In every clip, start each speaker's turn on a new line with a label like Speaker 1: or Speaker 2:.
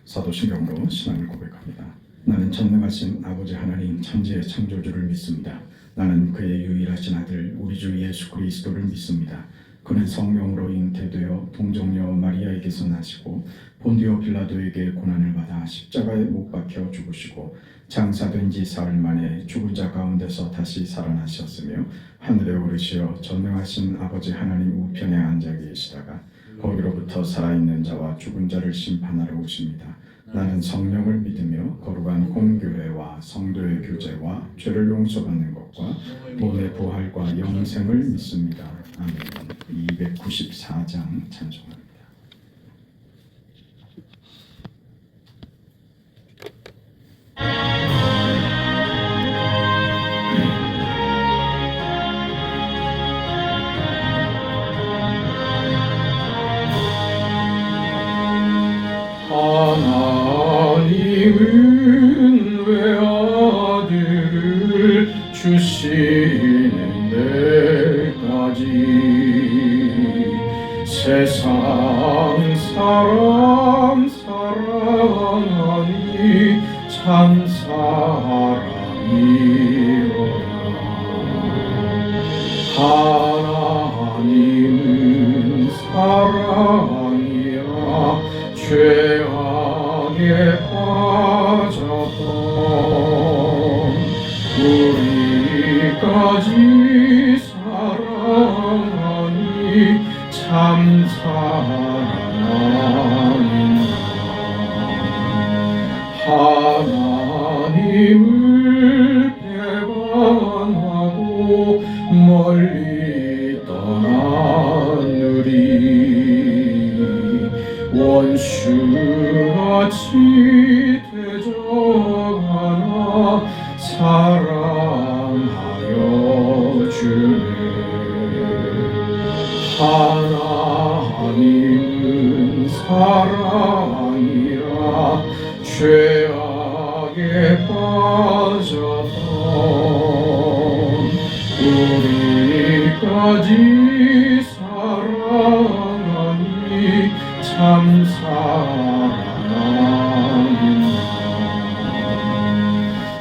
Speaker 1: 사도신경으로 신앙을 고백합니다. 나는 전능하신 아버지 하나님 천지의 창조주를 믿습니다. 나는 그의 유일하신 아들 우리 주 예수 그리스도를 믿습니다. 그는 성령으로 잉태되어 동정녀 마리아에게서 나시고 본디오 빌라도에게 고난을 받아 십자가에 못 박혀 죽으시고 장사된 지 사흘 만에 죽은 자 가운데서 다시 살아나셨으며 하늘에 오르시어 전능하신 아버지 하나님 우편에 앉아 계시다가 거기로부터 살아있는 자와 죽은 자를 심판하러 오십니다. 나는 성령을 믿으며 거룩한 공교회와 성도의 교제와 죄를 용서받는 것과 몸의 부활과 영생을 믿습니다. 아멘. 294장 찬송합니다. 하나님은 왜 아들을 주시는 데까지 세상 사람 사랑하니 참 사랑이로라. 하나님은 사랑이라 죄악에 빠졌던 우리까지 사랑하니 참 사랑이라. 하나님을 배반하고 멀리 떠난 우리 원수같이 대적하나 사랑하여 주네. 하나님은 사랑이라 죄악에 빠졌던 우리까지 사랑하니 참 사랑이라.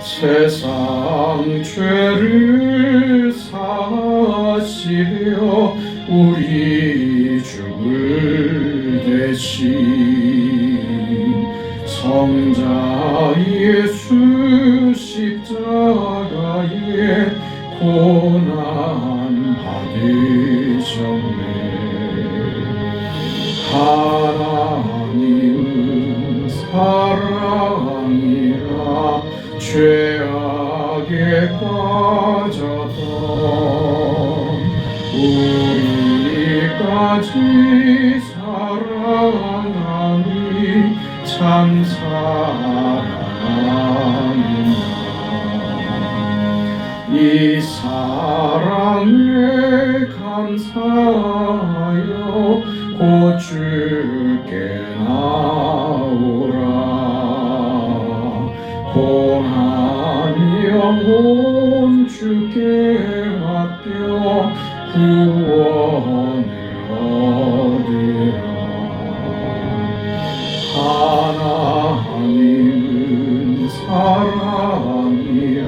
Speaker 1: 세상 죄를 사시려 우리 죽을 대신 성자 예수 십자가에 고난 받으셨네. 하나님은 사랑이라 죄악에 빠졌던 우리까지 사랑하니 참 사랑이라. 이 사랑에 감사하여 곧 주께 나오라. 고난 영혼 주께 맡겨 구원을 얻으라. 하나님은 사랑이라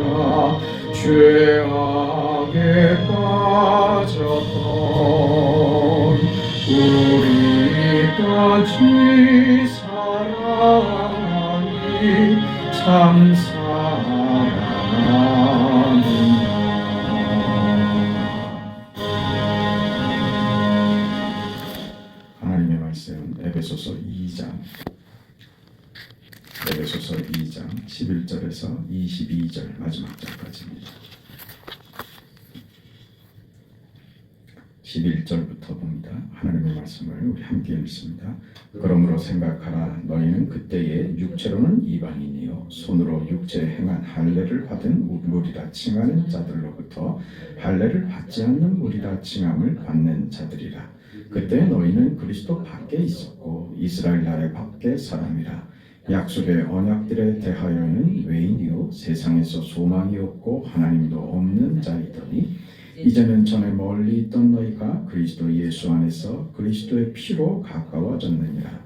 Speaker 1: 죄악에 빠졌던 우리까지 사랑하니 참 사랑이라. 하나님의 말씀 에베소서 2장 11절에서 22절 마지막 절까지입니다. 11절부터 봅니다. 하나님의 말씀을 우리 함께 읽습니다. 그러므로 생각하라. 너희는 그때에 육체로는 이방인이요 손으로 육체에 행한 할례를 받은 무리라 칭하는 자들로부터 할례를 받지 않는 무리라 칭함을 받는 자들이라. 그때 너희는 그리스도 밖에 있었고 이스라엘 나라의 밖에 사람이라. 약속의 언약들에 대하여는 외인이요 세상에서 소망이 없고 하나님도 없는 자이더니 이제는 전에 멀리 있던 너희가 그리스도 예수 안에서 그리스도의 피로 가까워졌느니라.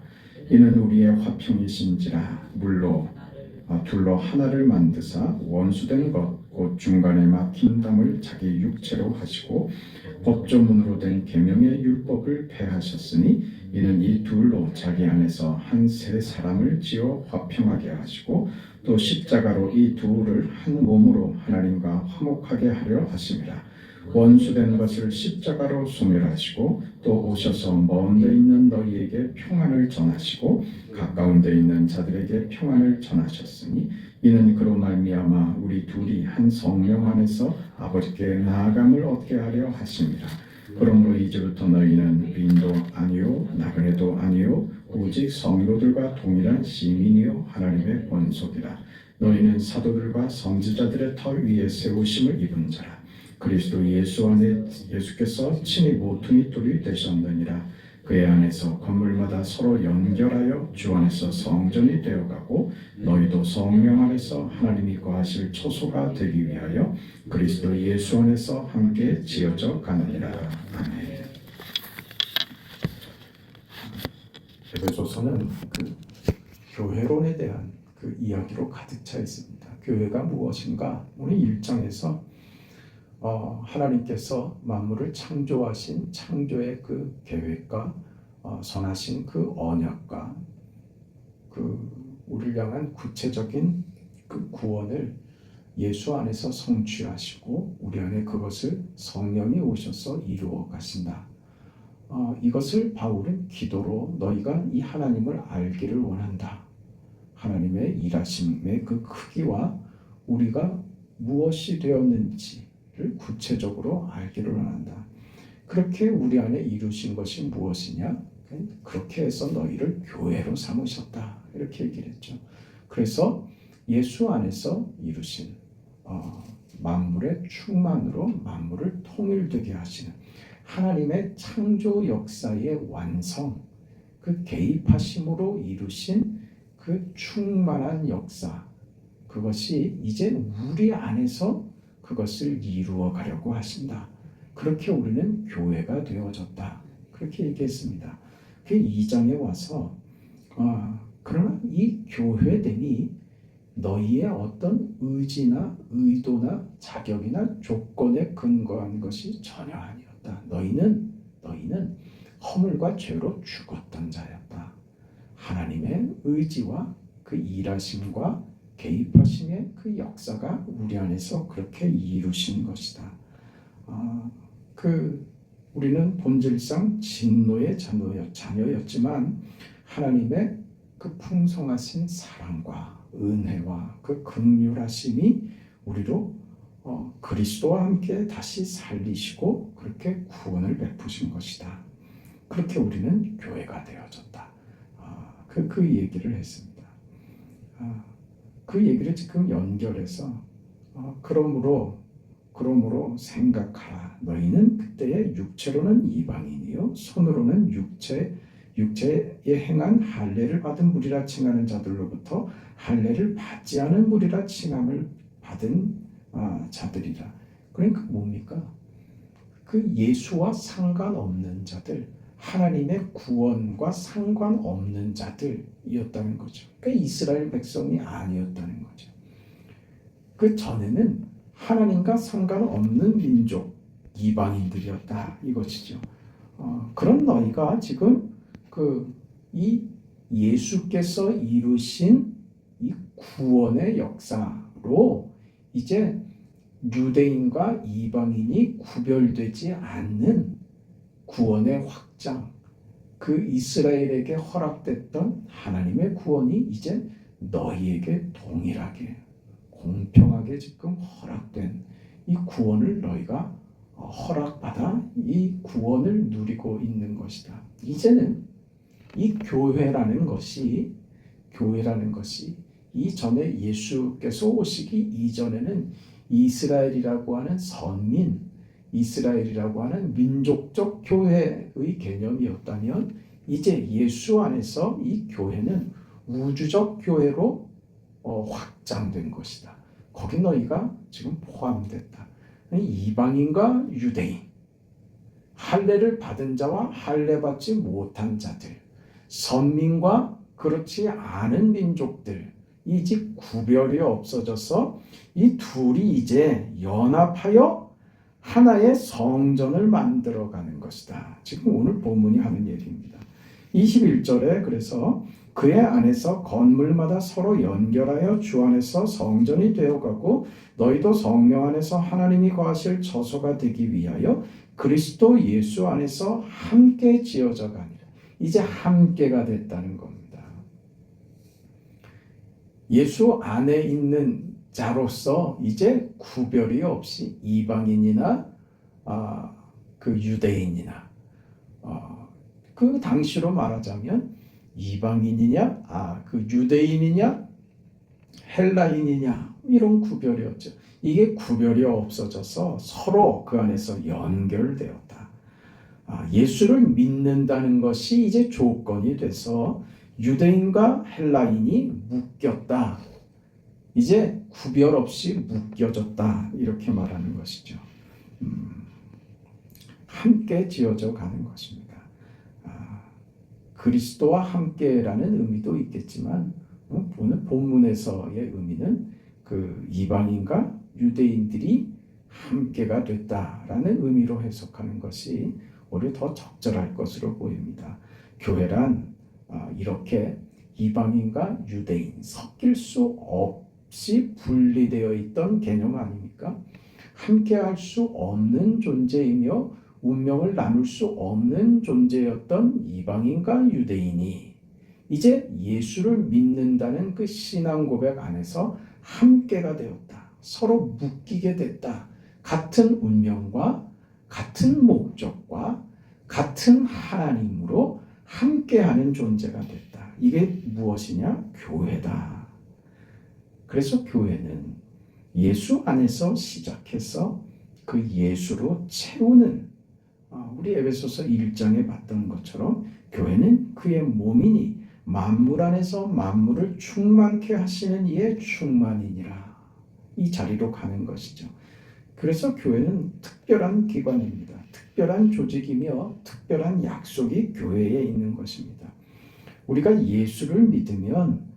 Speaker 1: 이는 우리의 화평이신지라 물로 둘로 하나를 만드사 원수된 것 곧 중간에 막힌 담을 자기 육체로 하시고 법조문으로 된 계명의 율법을 폐하셨으니 이는 이 둘로 자기 안에서 한 세 사람을 지어 화평하게 하시고 또 십자가로 이 둘을 한 몸으로 하나님과 화목하게 하려 하심이라. 원수된 것을 십자가로 소멸하시고 또 오셔서 먼 데 있는 너희에게 평안을 전하시고 가까운 데 있는 자들에게 평안을 전하셨으니 이는 그로 말미암아 우리 둘이 한 성령 안에서 아버지께 나아감을 얻게 하려 하심이라. 그러므로 이제부터 너희는 의인도 아니요 나그네도 아니요 오직 성도들과 동일한 시민이요 하나님의 권속이라. 너희는 사도들과 선지자들의 터 위에 세우심을 입은 자라. 그리스도 예수 안에 예수께서 친히 모퉁이 돌이 되셨느니라. 그의 안에서 건물마다 서로 연결하여 주 안에서 성전이 되어가고 너희도 성령 안에서 하나님이 거하실 초소가 되기 위하여 그리스도 예수 안에서 함께 지어져 가느니라. 아멘. 에베소서는 그 교회론에 대한 그 이야기로 가득 차 있습니다. 교회가 무엇인가? 오늘 1장에서 하나님께서 만물을 창조하신 창조의 그 계획과 선하신 그 언약과 그 우리를 향한 구체적인 그 구원을 예수 안에서 성취하시고 우리 안에 그것을 성령이 오셔서 이루어 가신다. 이것을 바울은 기도로 너희가 이 하나님을 알기를 원한다. 하나님의 일하심의 그 크기와 우리가 무엇이 되었는지 구체적으로 알기를 원한다. 그렇게 우리 안에 이루신 것이 무엇이냐? 그렇게 해서 너희를 교회로 삼으셨다. 이렇게 얘기를 했죠. 그래서 예수 안에서 이루신 만물의 충만으로 만물을 통일되게 하시는 하나님의 창조 역사의 완성, 그 개입하심으로 이루신 그 충만한 역사, 그것이 이제 우리 안에서 그것을 이루어 가려고 하신다. 그렇게 우리는 교회가 되어졌다. 그렇게 얘기했습니다. 그 2장에 와서 그러나 이 교회됨이 너희의 어떤 의지나 의도나 자격이나 조건에 근거한 것이 전혀 아니었다. 너희는 허물과 죄로 죽었던 자였다. 하나님의 의지와 그 일하심과 개입하심의 그 역사가 우리 안에서 그렇게 이루신 것이다. 우리는 본질상 진노의 자녀였지만 하나님의 그 풍성하신 사랑과 은혜와 그 긍휼하심이 우리로 그리스도와 함께 다시 살리시고 그렇게 구원을 베푸신 것이다. 그렇게 우리는 교회가 되어졌다. 그 얘기를 했습니다. 그 얘기를 지금 연결해서 그러므로 생각하라. 너희는 그때의 육체로는 이방인이요 손으로는 육체에 행한 할례를 받은 무리라 칭하는 자들로부터 할례를 받지 않은 무리라 칭함을 받은 자들이라. 그러니까 뭡니까? 그 예수와 상관없는 자들, 하나님의 구원과 상관없는 자들이었다는 거죠. 그러니까 이스라엘 백성이 아니었다는 거죠. 그 전에는 하나님과 상관없는 민족, 이방인들이었다 이것이죠. 그런 너희가 지금 이 예수께서 이루신 이 구원의 역사로 이제 유대인과 이방인이 구별되지 않는 구원의 확장, 그 이스라엘에게 허락됐던 하나님의 구원이 이제 너희에게 동일하게 공평하게 지금 허락된 이 구원을 너희가 허락받아 이 구원을 누리고 있는 것이다. 이제는 이 교회라는 것이 이전에 예수께서 오시기 이전에는 이스라엘이라고 하는 선민, 이스라엘이라고 하는 민족적 교회의 개념이었다면 이제 예수 안에서 이 교회는 우주적 교회로 확장된 것이다. 거기 너희가 지금 포함됐다. 이방인과 유대인, 할례를 받은 자와 할례 받지 못한 자들, 선민과 그렇지 않은 민족들, 이제 구별이 없어져서 이 둘이 이제 연합하여 하나의 성전을 만들어가는 것이다. 지금 오늘 본문이 하는 얘기입니다. 21절에 그래서 그의 안에서 건물마다 서로 연결하여 주 안에서 성전이 되어가고 너희도 성령 안에서 하나님이 거하실 처소가 되기 위하여 그리스도 예수 안에서 함께 지어져 가니라. 이제 함께가 됐다는 겁니다. 예수 안에 있는 자로서 이제 구별이 없이 이방인이나 그 유대인이나 그 당시로 말하자면 이방인이냐 그 유대인이냐 헬라인이냐 이런 구별이 없죠. 이게 구별이 없어져서 서로 그 안에서 연결되었다. 예수를 믿는다는 것이 이제 조건이 돼서 유대인과 헬라인이 묶였다. 이제 구별 없이 묶여졌다. 이렇게 말하는 것이죠. 함께 지어져 가는 것입니다. 그리스도와 함께라는 의미도 있겠지만 오늘 본문에서의 의미는 그 이방인과 유대인들이 함께가 됐다라는 의미로 해석하는 것이 오히려 더 적절할 것으로 보입니다. 교회란 이렇게 이방인과 유대인 섞일 수 없이 분리되어 있던 개념 아닙니까? 함께할 수 없는 존재이며 운명을 나눌 수 없는 존재였던 이방인과 유대인이 이제 예수를 믿는다는 그 신앙 고백 안에서 함께가 되었다. 서로 묶이게 됐다. 같은 운명과 같은 목적과 같은 하나님으로 함께하는 존재가 됐다. 이게 무엇이냐? 교회다. 그래서 교회는 예수 안에서 시작해서 그 예수로 채우는 우리 에베소서 1장에 봤던 것처럼 교회는 그의 몸이니 만물 안에서 만물을 충만케 하시는 이의 충만이니라. 이 자리로 가는 것이죠. 그래서 교회는 특별한 기관입니다. 특별한 조직이며 특별한 약속이 교회에 있는 것입니다. 우리가 예수를 믿으면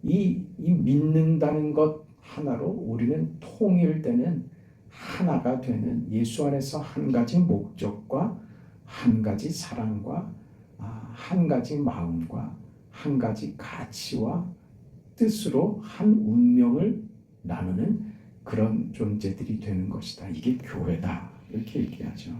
Speaker 1: 이 믿는다는 것 하나로 우리는 통일되는 하나가 되는 예수 안에서 한 가지 목적과 한 가지 사랑과 한 가지 마음과 한 가지 가치와 뜻으로 한 운명을 나누는 그런 존재들이 되는 것이다. 이게 교회다. 이렇게 얘기하죠.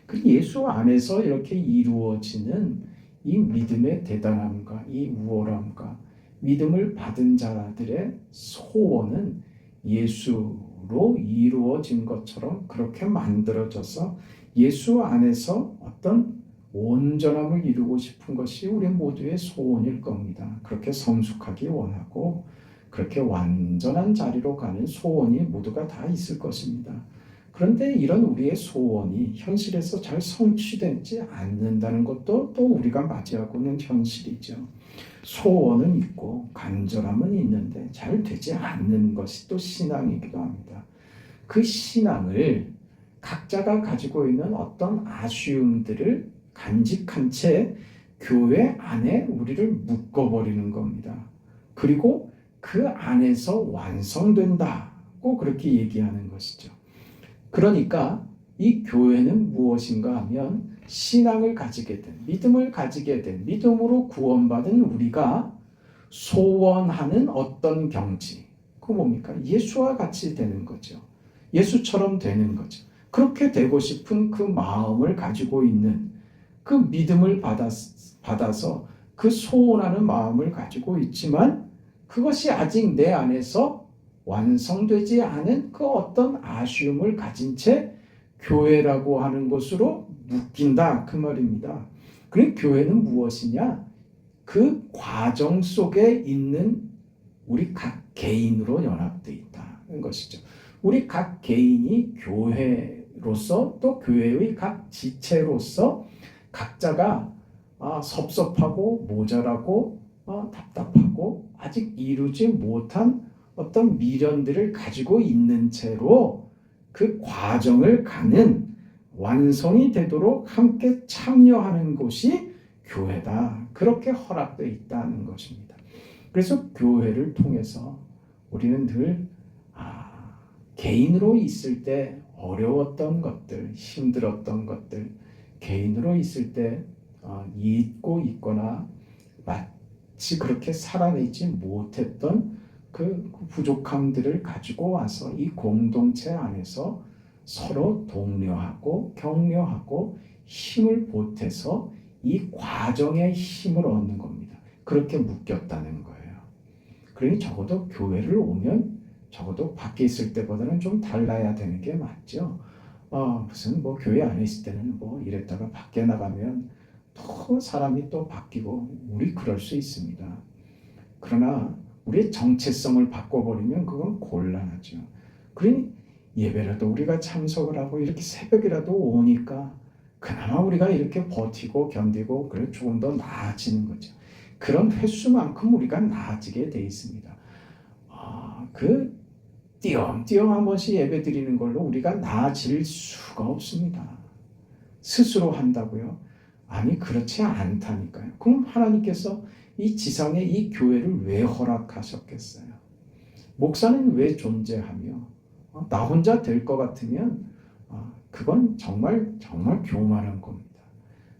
Speaker 1: 그 예수 안에서 이렇게 이루어지는 이 믿음의 대단함과 이 우월함과 믿음을 받은 자들의 소원은 예수로 이루어진 것처럼 그렇게 만들어져서 예수 안에서 어떤 온전함을 이루고 싶은 것이 우리 모두의 소원일 겁니다. 그렇게 성숙하기 원하고 그렇게 완전한 자리로 가는 소원이 모두가 다 있을 것입니다. 그런데 이런 우리의 소원이 현실에서 잘 성취되지 않는다는 것도 또 우리가 맞이하고 있는 현실이죠. 소원은 있고 간절함은 있는데 잘 되지 않는 것이 또 신앙이기도 합니다. 그 신앙을 각자가 가지고 있는 어떤 아쉬움들을 간직한 채 교회 안에 우리를 묶어버리는 겁니다. 그리고 그 안에서 완성된다고 그렇게 얘기하는 것이죠. 그러니까 이 교회는 무엇인가 하면 신앙을 가지게 된, 믿음을 가지게 된, 믿음으로 구원받은 우리가 소원하는 어떤 경지, 그거 뭡니까? 예수와 같이 되는 거죠. 예수처럼 되는 거죠. 그렇게 되고 싶은 그 마음을 가지고 있는 그 믿음을 받아서 그 소원하는 마음을 가지고 있지만 그것이 아직 내 안에서 완성되지 않은 그 어떤 아쉬움을 가진 채 교회라고 하는 것으로 묶인다 그 말입니다. 그럼 교회는 무엇이냐? 그 과정 속에 있는 우리 각 개인으로 연합되어 있다는 것이죠. 우리 각 개인이 교회로서 또 교회의 각 지체로서 각자가 섭섭하고 모자라고 답답하고 아직 이루지 못한 어떤 미련들을 가지고 있는 채로 그 과정을 가는 완성이 되도록 함께 참여하는 곳이 교회다.
Speaker 2: 그렇게 허락되어 있다는 것입니다. 그래서 교회를 통해서 우리는 늘 개인으로 있을 때 어려웠던 것들, 힘들었던 것들, 개인으로 있을 때 잊고 있거나 마치 그렇게 살아내지 못했던 그 부족함들을 가지고 와서 이 공동체 안에서 서로 독려하고 격려하고 힘을 보태서 이 과정의 힘을 얻는 겁니다. 그렇게 묶였다는 거예요. 그러니 적어도 교회를 오면 적어도 밖에 있을 때보다는 좀 달라야 되는 게 맞죠. 무슨 뭐 교회 안에 있을 때는 뭐 이랬다가 밖에 나가면 또 사람이 또 바뀌고 우리 그럴 수 있습니다. 그러나 우리의 정체성을 바꿔버리면 그건 곤란하죠. 그러니 예배라도 우리가 참석을 하고 이렇게 새벽이라도 오니까 그나마 우리가 이렇게 버티고 견디고 그래 조금 더 나아지는 거죠. 그런 횟수만큼 우리가 나아지게 돼 있습니다. 그 띄엄띄엄 한 번씩 예배 드리는 걸로 우리가 나아질 수가 없습니다. 스스로 한다고요? 아니 그렇지 않다니까요. 그럼 하나님께서 이 지상에 이 교회를 왜 허락하셨겠어요? 목사는 왜 존재하며 나 혼자 될 것 같으면 그건 정말 교만한 겁니다.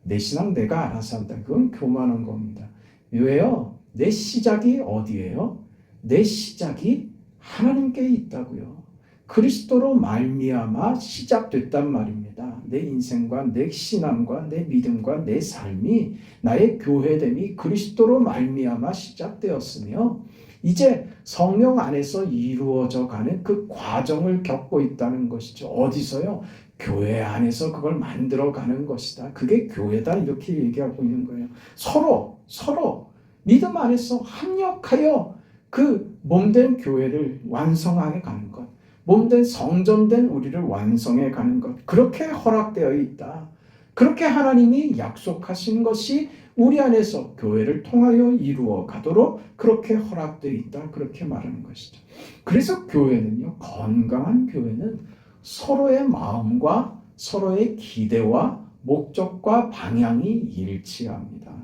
Speaker 2: 내 신앙 내가 알아서 한다. 그건 교만한 겁니다. 왜요? 내 시작이 어디예요? 내 시작이 하나님께 있다고요. 그리스도로 말미암아 시작됐단 말입니다. 내 인생과 내 신앙과 내 믿음과 내 삶이 나의 교회됨이 그리스도로 말미암아 시작되었으며 이제 성령 안에서 이루어져 가는 그 과정을 겪고 있다는 것이죠. 어디서요? 교회 안에서 그걸 만들어 가는 것이다. 그게 교회다 이렇게 얘기하고 있는 거예요. 서로 믿음 안에서 합력하여 그 몸된 교회를 완성하게 가는 것, 몸된 성전된 우리를 완성해 가는 것, 그렇게 허락되어 있다. 그렇게 하나님이 약속하신 것이 우리 안에서 교회를 통하여 이루어 가도록 그렇게 허락되어 있다. 그렇게 말하는 것이죠. 그래서 교회는요, 건강한 교회는 서로의 마음과 서로의 기대와 목적과 방향이 일치합니다.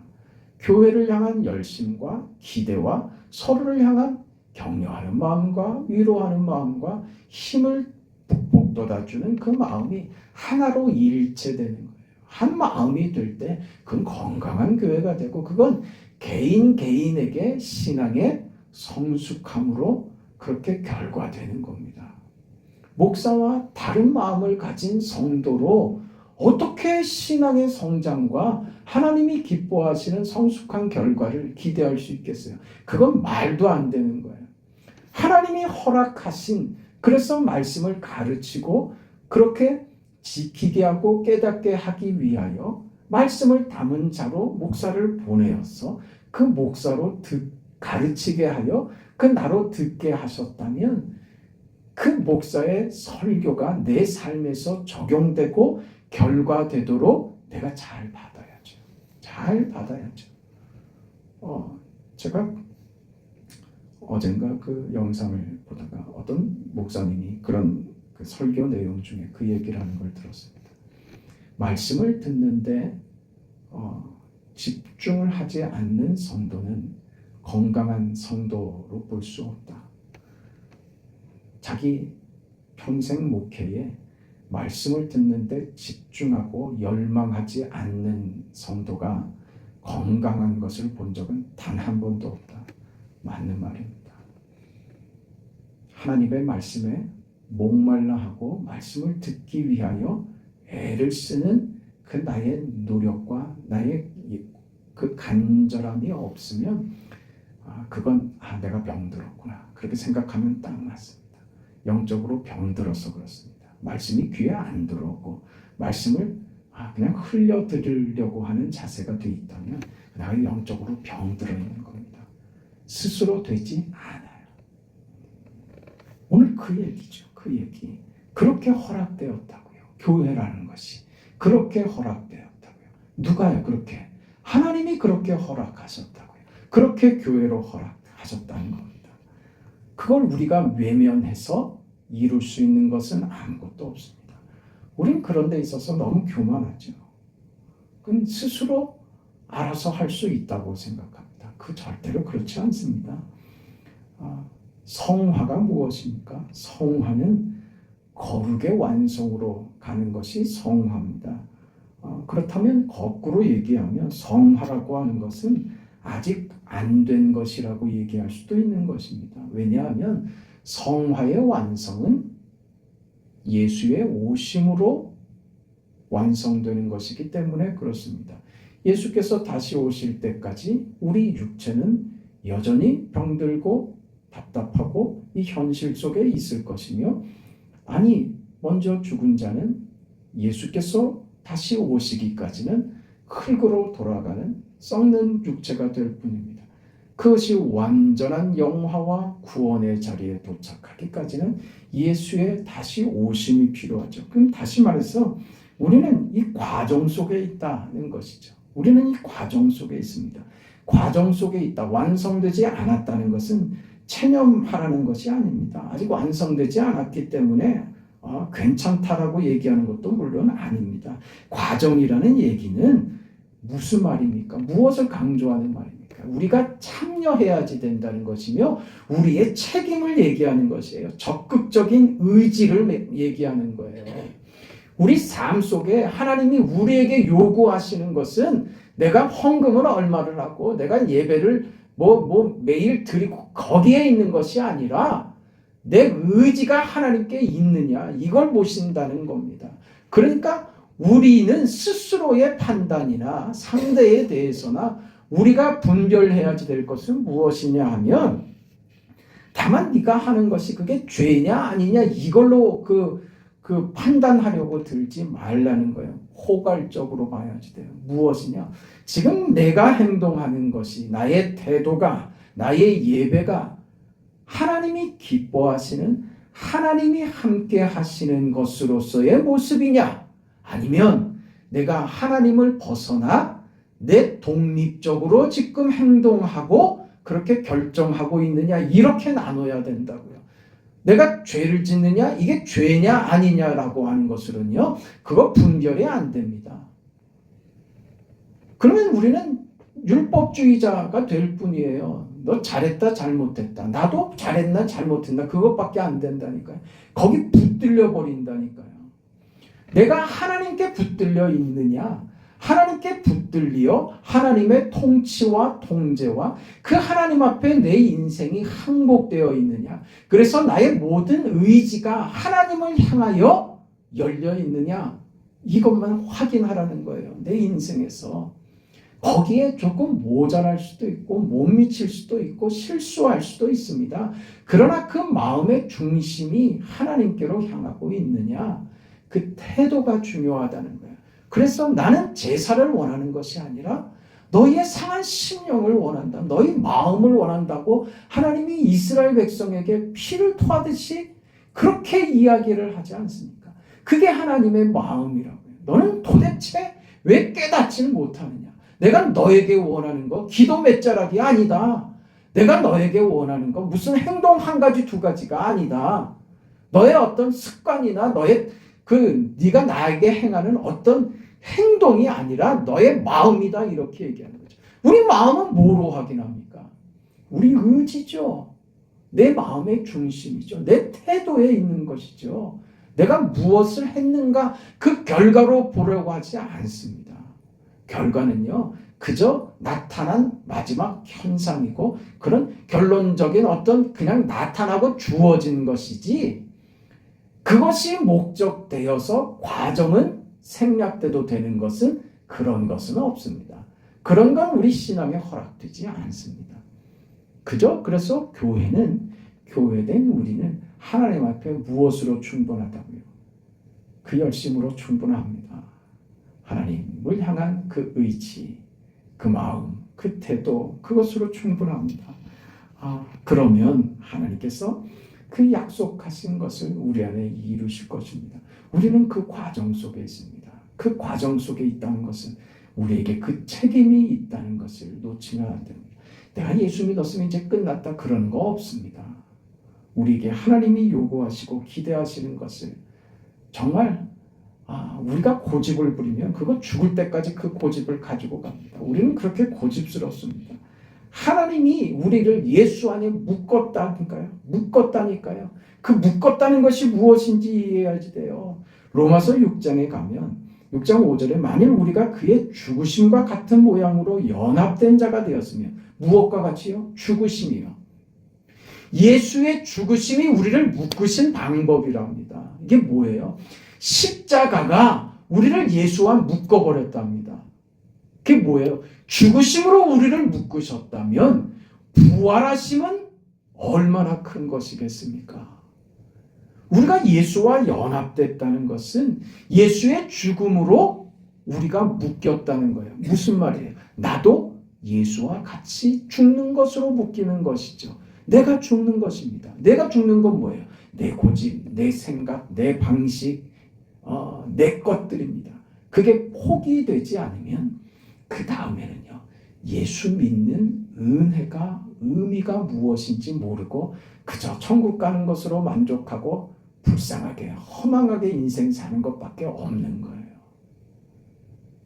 Speaker 2: 교회를 향한 열심과 기대와 서로를 향한 격려하는 마음과 위로하는 마음과 힘을 북돋아주는 그 마음이 하나로 일체되는 거예요. 한 마음이 될 때 그건 건강한 교회가 되고 그건 개인에게 신앙의 성숙함으로 그렇게 결과되는 겁니다. 목사와 다른 마음을 가진 성도로 어떻게 신앙의 성장과 하나님이 기뻐하시는 성숙한 결과를 기대할 수 있겠어요? 그건 말도 안 되는 거예요. 하나님이 허락하신, 그래서 말씀을 가르치고 그렇게 기대하고 깨닫게 하기 위하여 말씀을 담은 자로 목사를 보내어서 그 목사로 가르치게 하여 그 나로 듣게 하셨다면 그 목사의 설교가 내 삶에서 적용되고 결과되도록 내가 잘 받아야죠. 잘 받아야죠. 제가 어젠가 그 영상을 보다가 어떤 목사님이 그런 그 설교 내용 중에 그 얘기를 하는 걸 들었습니다. 말씀을 듣는데 집중을 하지 않는 성도는 건강한 성도로 볼 수 없다. 자기 평생 목회에 말씀을 듣는데 집중하고 열망하지 않는 성도가 건강한 것을 본 적은 단 한 번도 없다. 맞는 말입니다. 하나님의 말씀에 목말라 하고 말씀을 듣기 위하여 애를 쓰는 그 나의 노력과 나의 그 간절함이 없으면 그건 내가 병들었구나. 그렇게 생각하면 딱 맞습니다. 영적으로 병들어서 그렇습니다. 말씀이 귀에 안 들어오고 말씀을 그냥 흘려드리려고 하는 자세가 돼 있다면 나의 영적으로 병들어 있는 겁니다. 스스로 되지 않아요. 오늘 그 얘기죠. 그 얘기. 그렇게 허락되었다고요. 교회라는 것이 그렇게 허락되었다고요. 누가요? 그렇게 하나님이 그렇게 허락하셨다고요. 그렇게 교회로 허락하셨다는 겁니다. 그걸 우리가 외면해서 이룰 수 있는 것은 아무것도 없습니다. 우린 그런 데 있어서 너무 교만하죠. 그건 스스로 알아서 할 수 있다고 생각합니다. 그 절대로 그렇지 않습니다. 성화가 무엇입니까? 성화는 거룩의 완성으로 가는 것이 성화입니다. 그렇다면 거꾸로 얘기하면 성화라고 하는 것은 아직 안 된 것이라고 얘기할 수도 있는 것입니다. 왜냐하면 성화의 완성은 예수의 오심으로 완성되는 것이기 때문에 그렇습니다. 예수께서 다시 오실 때까지 우리 육체는 여전히 병들고 답답하고 이 현실 속에 있을 것이며, 아니 먼저 죽은 자는 예수께서 다시 오시기까지는 흙으로 돌아가는 썩는 육체가 될 뿐입니다. 그것이 완전한 영화와 구원의 자리에 도착하기까지는 예수의 다시 오심이 필요하죠. 그럼 다시 말해서 우리는 이 과정 속에 있다는 것이죠. 우리는 이 과정 속에 있습니다. 과정 속에 있다. 완성되지 않았다는 것은 체념하라는 것이 아닙니다. 아직 완성되지 않았기 때문에 괜찮다라고 얘기하는 것도 물론 아닙니다. 과정이라는 얘기는 무슨 말입니까? 무엇을 강조하는 말입니까? 우리가 참여해야지 된다는 것이며 우리의 책임을 얘기하는 것이에요. 적극적인 의지를 얘기하는 거예요. 우리 삶 속에 하나님이 우리에게 요구하시는 것은 내가 헌금을 얼마를 하고 내가 예배를 매일 드리고 거기에 있는 것이 아니라 내 의지가 하나님께 있느냐, 이걸 보신다는 겁니다. 그러니까 우리는 스스로의 판단이나 상대에 대해서나 우리가 분별해야지 될 것은 무엇이냐 하면 다만 네가 하는 것이 그게 죄냐 아니냐 이걸로 그 판단하려고 들지 말라는 거예요. 포괄적으로 봐야지 돼요. 무엇이냐? 지금 내가 행동하는 것이, 나의 태도가, 나의 예배가 하나님이 기뻐하시는, 하나님이 함께 하시는 것으로서의 모습이냐? 아니면 내가 하나님을 벗어나 내 독립적으로 지금 행동하고 그렇게 결정하고 있느냐? 이렇게 나눠야 된다고요. 내가 죄를 짓느냐? 이게 죄냐 아니냐라고 하는 것으로는요, 그거 분별이 안 됩니다. 그러면 우리는 율법주의자가 될 뿐이에요. 너 잘했다 잘못했다, 나도 잘했나 잘못했나 그것밖에 안 된다니까요. 거기 붙들려 버린다니까요. 내가 하나님께 붙들려 있느냐, 하나님께 붙들려 하나님의 통치와 통제와 그 하나님 앞에 내 인생이 항복되어 있느냐, 그래서 나의 모든 의지가 하나님을 향하여 열려 있느냐, 이것만 확인하라는 거예요. 내 인생에서. 거기에 조금 모자랄 수도 있고 못 미칠 수도 있고 실수할 수도 있습니다. 그러나 그 마음의 중심이 하나님께로 향하고 있느냐, 그 태도가 중요하다는 거예요. 그래서 나는 제사를 원하는 것이 아니라 너희의 상한 심령을 원한다, 너희 마음을 원한다고 하나님이 이스라엘 백성에게 피를 토하듯이 그렇게 이야기를 하지 않습니까? 그게 하나님의 마음이라고요. 너는 도대체 왜 깨닫지를 못하느냐? 내가 너에게 원하는 거 기도 몇 자락이 아니다. 내가 너에게 원하는 거 무슨 행동 한 가지 두 가지가 아니다. 너의 어떤 습관이나 너의 네가 나에게 행하는 어떤 행동이 아니라 너의 마음이다, 이렇게 얘기하는 거죠. 우리 마음은 뭐로 확인합니까? 우리 의지죠. 내 마음의 중심이죠. 내 태도에 있는 것이죠. 내가 무엇을 했는가 그 결과로 보려고 하지 않습니다. 결과는요, 그저 나타난 마지막 현상이고 그런 결론적인 어떤 그냥 나타나고 주어진 것이지, 그것이 목적되어서 과정은 생략돼도 되는 것은 그런 것은 없습니다. 그런 건 우리 신앙에 허락되지 않습니다. 그래서 교회된 우리는 하나님 앞에 무엇으로 충분하다고요? 그 열심으로 충분합니다. 하나님을 향한 그 의지, 그 마음, 그 태도, 그것으로 충분합니다. 그러면 하나님께서 그 약속하신 것을 우리 안에 이루실 것입니다. 우리는 그 과정 속에 있습니다. 그 과정 속에 있다는 것은 우리에게 그 책임이 있다는 것을 놓치면 안 됩니다. 내가 예수 믿었으면 이제 끝났다, 그런 거 없습니다. 우리에게 하나님이 요구하시고 기대하시는 것을 정말 우리가 고집을 부리면 그거 죽을 때까지 그 고집을 가지고 갑니다. 우리는 그렇게 고집스럽습니다. 하나님이 우리를 예수 안에 묶었다니까요. 묶었다니까요. 그 묶었다는 것이 무엇인지 이해해야지 돼요. 로마서 6장에 가면 6장 5절에 만일 우리가 그의 죽으심과 같은 모양으로 연합된 자가 되었으면 무엇과 같이요? 죽으심이요. 예수의 죽으심이 우리를 묶으신 방법이랍니다. 이게 뭐예요? 십자가가 우리를 예수와 묶어버렸답니다. 그게 뭐예요? 죽으심으로 우리를 묶으셨다면 부활하심은 얼마나 큰 것이겠습니까? 우리가 예수와 연합됐다는 것은 예수의 죽음으로 우리가 묶였다는 거예요. 무슨 말이에요? 나도 예수와 같이 죽는 것으로 묶이는 것이죠. 내가 죽는 것입니다. 내가 죽는 건 뭐예요? 내 고집, 내 생각, 내 방식, 내 것들입니다. 그게 포기되지 않으면 그 다음에는요, 예수 믿는 은혜가 의미가 무엇인지 모르고 그저 천국 가는 것으로 만족하고 불쌍하게 허망하게 인생 사는 것밖에 없는 거예요.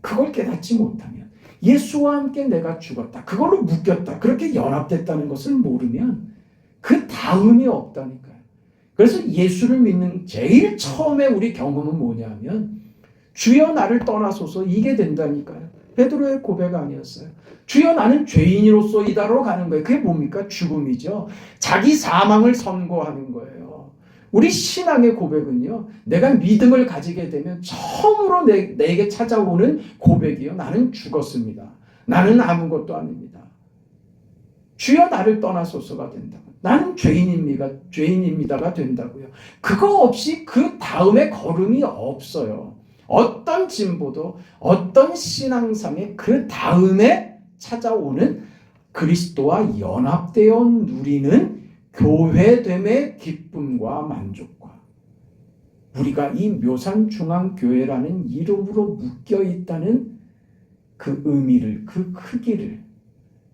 Speaker 2: 그걸 깨닫지 못하면 예수와 함께 내가 죽었다, 그걸로 묶였다, 그렇게 연합됐다는 것을 모르면 그 다음이 없다니까요. 그래서 예수를 믿는 제일 처음에 우리 경험은 뭐냐면 주여 나를 떠나소서, 이게 된다니까요. 베드로의 고백 아니었어요. 주여 나는 죄인으로서이다로 가는 거예요. 그게 뭡니까? 죽음이죠. 자기 사망을 선고하는 거예요. 우리 신앙의 고백은요, 내가 믿음을 가지게 되면 처음으로 내게 찾아오는 고백이요, 나는 죽었습니다. 나는 아무것도 아닙니다. 주여 나를 떠나소서가 된다고. 나는 죄인입니다가 된다고요. 그거 없이 그 다음에 걸음이 없어요. 어떤 진보도 어떤 신앙상의 그 다음에 찾아오는 그리스도와 연합되어 누리는 교회됨의 기쁨과 만족과 우리가 이 묘산중앙교회라는 이름으로 묶여있다는 그 의미를, 그 크기를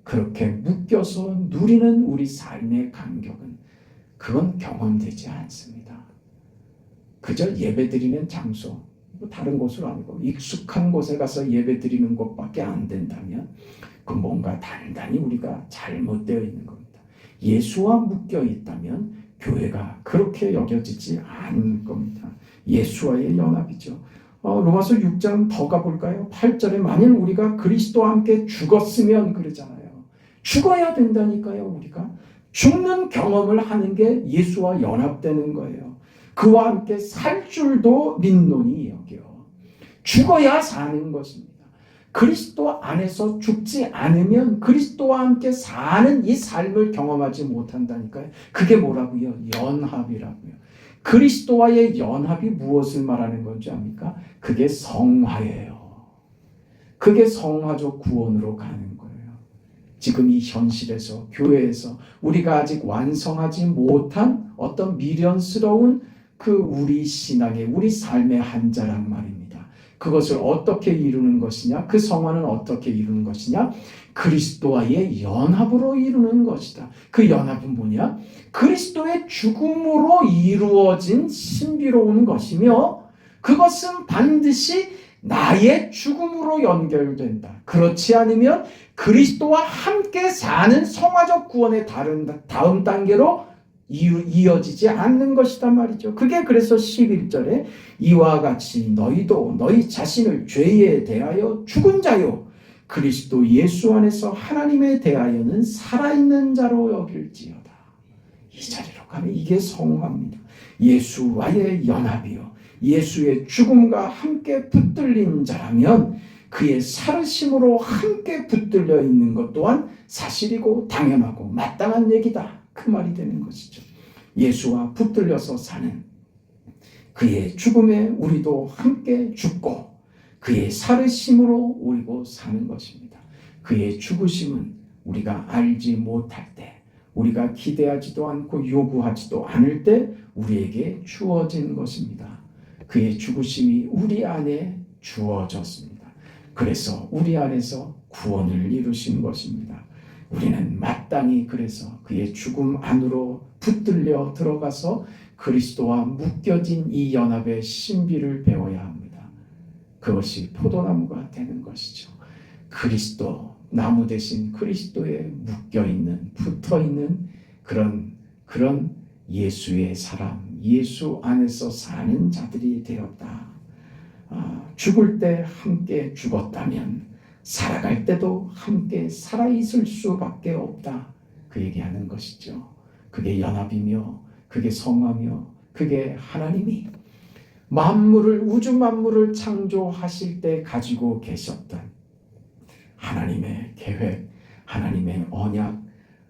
Speaker 2: 그렇게 묶여서 누리는 우리 삶의 간격은 그건 경험되지 않습니다. 그저 예배드리는 장소, 다른 곳으로 아니고 익숙한 곳에 가서 예배드리는 것밖에 안 된다면 그 뭔가 단단히 우리가 잘못되어 있는 겁니다. 예수와 묶여 있다면 교회가 그렇게 여겨지지 않을 겁니다. 예수와의 연합이죠. 로마서 6장 더 가볼까요? 8절에 만일 우리가 그리스도와 함께 죽었으면 그러잖아요. 죽어야 된다니까요. 우리가 죽는 경험을 하는 게 예수와 연합되는 거예요. 그와 함께 살 줄도 민론이 여겨. 죽어야 사는 것입니다. 그리스도 안에서 죽지 않으면 그리스도와 함께 사는 이 삶을 경험하지 못한다니까요. 그게 뭐라고요? 연합이라고요. 그리스도와의 연합이 무엇을 말하는 건지 압니까? 그게 성화예요. 그게 성화적 구원으로 가는 거예요. 지금 이 현실에서, 교회에서 우리가 아직 완성하지 못한 어떤 미련스러운 그 우리 신앙의, 우리 삶의 한 자란 말입니다. 그것을 어떻게 이루는 것이냐? 그 성화는 어떻게 이루는 것이냐? 그리스도와의 연합으로 이루는 것이다. 그 연합은 뭐냐? 그리스도의 죽음으로 이루어진 신비로운 것이며 그것은 반드시 나의 죽음으로 연결된다. 그렇지 않으면 그리스도와 함께 사는 성화적 구원의 다음 단계로 이어지지 않는 것이다 말이죠. 그게 그래서 11절에 이와 같이 너희도 너희 자신을 죄에 대하여 죽은 자요 그리스도 예수 안에서 하나님에 대하여는 살아있는 자로 여길지어다. 이 자리로 가면 이게 성화입니다. 예수와의 연합이요 예수의 죽음과 함께 붙들린 자라면 그의 살으심으로 함께 붙들려 있는 것 또한 사실이고 당연하고 마땅한 얘기다. 그 말이 되는 것이죠. 예수와 붙들려서 사는 그의 죽음에 우리도 함께 죽고 그의 살으심으로 우리도 사는 것입니다. 그의 죽으심은 우리가 알지 못할 때, 우리가 기대하지도 않고 요구하지도 않을 때 우리에게 주어진 것입니다. 그의 죽으심이 우리 안에 주어졌습니다. 그래서 우리 안에서 구원을 이루신 것입니다. 우리는 마땅히 그래서 그의 죽음 안으로 붙들려 들어가서 그리스도와 묶여진 이 연합의 신비를 배워야 합니다. 그것이 포도나무가 되는 것이죠. 그리스도, 나무 대신 그리스도에 묶여있는, 붙어있는 그런 예수의 사람, 예수 안에서 사는 자들이 되었다. 죽을 때 함께 죽었다면 살아갈 때도 함께 살아있을 수밖에 없다. 그 얘기하는 것이죠. 그게 연합이며 그게 성화며 그게 하나님이 우주 만물을 창조하실 때 가지고 계셨던 하나님의 계획, 하나님의 언약,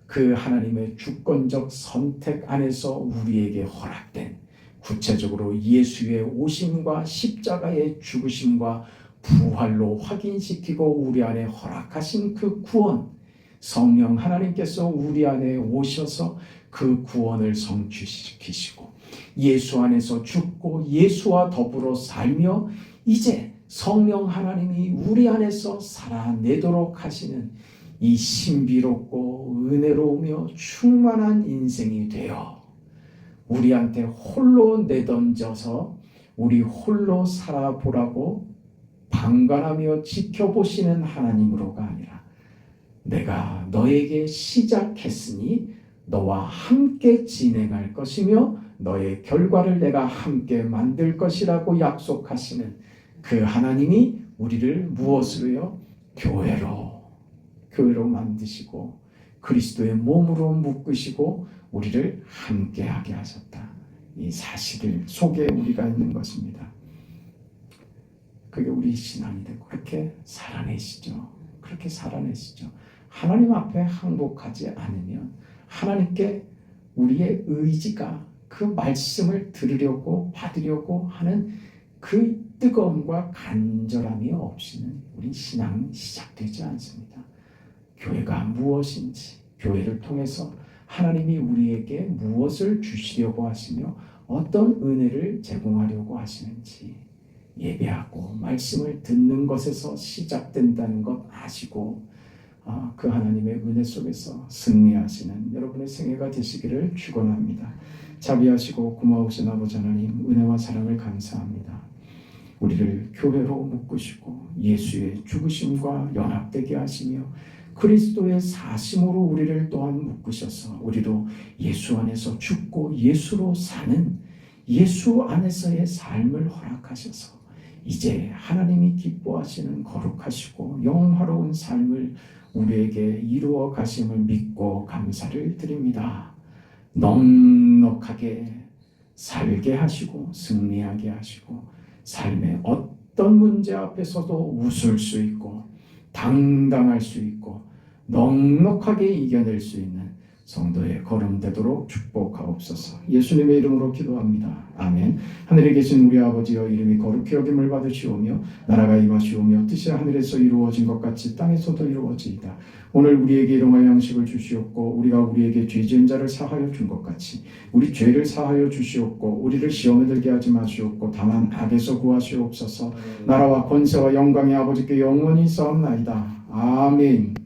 Speaker 2: 그 하나님의 주권적 선택 안에서 우리에게 허락된, 구체적으로 예수의 오심과 십자가의 죽으심과 부활로 확인시키고 우리 안에 허락하신 그 구원, 성령 하나님께서 우리 안에 오셔서 그 구원을 성취시키시고 예수 안에서 죽고 예수와 더불어 살며 이제 성령 하나님이 우리 안에서 살아내도록 하시는 이 신비롭고 은혜로우며 충만한 인생이 되어 우리한테 홀로 내던져서 우리 홀로 살아보라고 방관하며 지켜보시는 하나님으로가 아니라 내가 너에게 시작했으니 너와 함께 진행할 것이며 너의 결과를 내가 함께 만들 것이라고 약속하시는 그 하나님이 우리를 무엇으로요? 교회로 만드시고 그리스도의 몸으로 묶으시고 우리를 함께하게 하셨다. 이 사실을 속에 우리가 있는 것입니다. 그게 우리 신앙이 되고 그렇게 살아내시죠. 그렇게 살아내시죠. 하나님 앞에 항복하지 않으면 하나님께 우리의 의지가 그 말씀을 들으려고 받으려고 하는 그 뜨거움과 간절함이 없이는 우리 신앙은 시작되지 않습니다. 교회가 무엇인지, 교회를 통해서 하나님이 우리에게 무엇을 주시려고 하시며 어떤 은혜를 제공하려고 하시는지 예배하고 말씀을 듣는 것에서 시작된다는 것 아시고 그 하나님의 은혜 속에서 승리하시는 여러분의 생애가 되시기를 축원합니다. 자비하시고 고마우신 아버지 하나님, 은혜와 사랑을 감사합니다. 우리를 교회로 묶으시고 예수의 죽으심과 연합되게 하시며 그리스도의 사심으로 우리를 또한 묶으셔서 우리도 예수 안에서 죽고 예수로 사는 예수 안에서의 삶을 허락하셔서 이제 하나님이 기뻐하시는 거룩하시고 영화로운 삶을 우리에게 이루어 가심을 믿고 감사를 드립니다. 넉넉하게 살게 하시고 승리하게 하시고 삶의 어떤 문제 앞에서도 웃을 수 있고 당당할 수 있고 넉넉하게 이겨낼 수 있는 성도의 걸음 되도록 축복하옵소서. 예수님의 이름으로 기도합니다. 아멘. 하늘에 계신 우리 아버지여, 이름이 거룩히 여김을 받으시오며 나라가 임하시오며 뜻이 하늘에서 이루어진 것 같이 땅에서도 이루어지이다. 오늘 우리에게 일용할 양식을 주시옵고 우리가 우리에게 죄 지은 자를 사하여 준 것 같이 우리 죄를 사하여 주시옵고 우리를 시험에 들게 하지 마시옵고 다만 악에서 구하시옵소서. 나라와 권세와 영광이 아버지께 영원히 있사옵나이다. 아멘.